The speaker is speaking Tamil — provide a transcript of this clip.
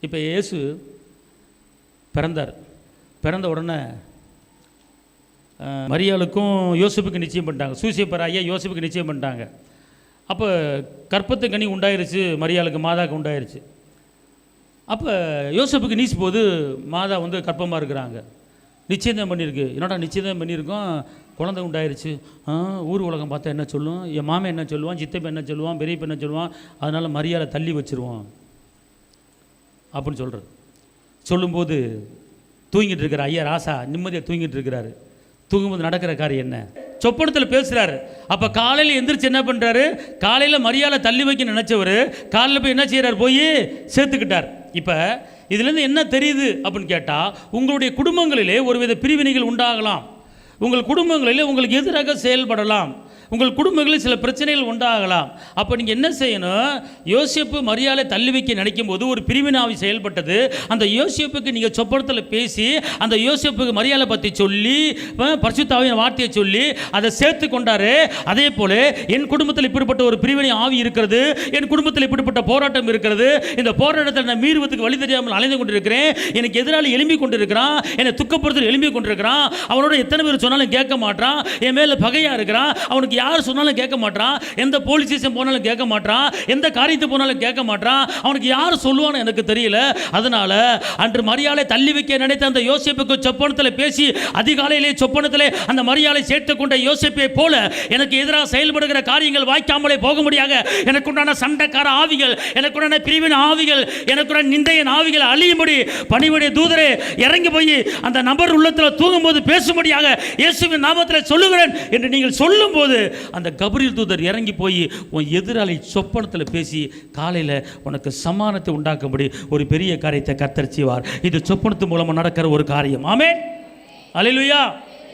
இப்போ இயேசு பிறந்தார். பிறந்த உடனே மரியாளுக்கும் யோசேப்புக்கு நிச்சயம் பண்ணிட்டாங்க. சூசேப்பர் ஐயா யோசேப்புக்கு நிச்சயம் பண்ணிட்டாங்க. அப்போ கற்பத்து கனி உண்டாயிருச்சு, மரியாளுக்கு மாதாவுக்கு உண்டாயிருச்சு. அப்போ யோசேப்புக்கு நீச்சு போது மாதா வந்து கற்பமாக இருக்கிறாங்க. நிச்சயம் பண்ணியிருக்கு. என்னடா நிச்சயம் பண்ணியிருக்கோம், குழந்தை உண்டாயிருச்சு. ஊர் உலகம் பார்த்தா என்ன சொல்லுவோம், என் மாமன் என்ன சொல்லுவான், சித்தப்ப என்ன சொல்லுவான், பெரியப்ப என்ன சொல்லுவான், அதனால் மரியாதை தள்ளி வச்சுருவோம் அப்படின்னு சொல்கிறது. சொல்லும்போது தூங்கிட்டு இருக்கிற ஐயா ராசா நிம்மதியாக தூங்கிட்டு இருக்கிறாரு. தூங்கும்போது நடக்கிற காரியம் என்ன, சொப்பனத்தில் பேசுகிறாரு. அப்போ காலையில் எந்திரிச்சு என்ன பண்ணுறாரு, காலையில் மரியாதை தள்ளி வைக்க நினச்சவர் காலையில் போய் என்ன செய்கிறார், போய் சேர்த்துக்கிட்டார். இப்போ இதுலேருந்து என்ன தெரியுது அப்படின்னு கேட்டால், உங்களுடைய குடும்பங்களிலே ஒருவித பிரிவினைகள் உண்டாகலாம், உங்கள் குடும்பங்களிலே உங்களுக்கு எதிராக செயல்படலாம், உங்கள் குடும்பங்களில் சில பிரச்சனைகள் உண்டாகலாம். அப்போ நீங்கள் என்ன செய்யணும், யோசேப்பு மரியாதை தள்ளி வைக்க நினைக்கும் போது ஒரு பிரிவினாவை செயல்பட்டது. அந்த யோசேப்புக்கு நீங்கள் சொப்பனத்தில் பேசி அந்த யோசேப்புக்கு மரியாதை பற்றி சொல்லி பரிசுத்தாவின் வார்த்தையை சொல்லி அதை சேர்த்து கொண்டாரு. அதே போல் என் குடும்பத்தில் இப்படிப்பட்ட ஒரு பிரிவினை ஆவி இருக்கிறது, என் குடும்பத்தில் இப்படிப்பட்ட போராட்டம் இருக்கிறது, இந்த போராட்டத்தில் நான் மீறுவதற்கு வழி தெரியாமல் அலைந்து கொண்டிருக்கிறேன், எனக்கு எதிராளி எழும்பி கொண்டிருக்கிறான், என்னை துக்கப்படுத்த எழும்பி கொண்டிருக்கிறான், அவனோட எத்தனை பேர் சொன்னாலும் கேட்க மாட்டான், என் மேலே பகையாக இருக்கிறான், அவனுக்கு யார் சொன்னாலும் கேட்க மாட்டான், எந்த போலீஸ் ஸ்டேஷன் போனாலும் கேட்க மாட்டான், எந்த காரியத்தை போனாலும் கேட்க மாட்டான், அவனுக்கு யார் சொல்லுவான்னு எனக்கு தெரியல. அதனால அன்று மரியாதை தள்ளி வைக்க நினைத்த அந்த யோசேப்புக்கு சொப்பனத்தில் பேசி அதிகாலையிலே சொப்பனத்திலே அந்த மரியாதை சேர்த்து கொண்ட யோசேப்பை போல எனக்கு எதிராக செயல்படுகிற காரியங்கள் வாய்க்காமலே போக முடியாத எனக்குண்டான சண்டைக்கார ஆவிகள், எனக்குண்டான பிரிவின் ஆவிகள், எனக்குண்டான நிந்தையின் ஆவிகள் அழியும்படி பணிவுடைய தூதரே இறங்கி போய் அந்த நபர் உள்ளத்தில் தூங்கும்போது பேசும்படியாக இயேசுவின் நாமத்தில் சொல்லுகிறேன் என்று நீங்கள் சொல்லும் போது அந்த கபிரியேல் தூதர் இறங்கி போய் உன் எதிராளி சொப்பனத்தில் பேசி காலையில் உனக்கு சமானத்தை உண்டாக்கும்படி ஒரு பெரிய காரியத்தை கர்த்தர் செய்வார். இது சொப்பனத்து மூலமாக நடக்கிற ஒரு காரியம். ஆமென், அல்லேலூயா.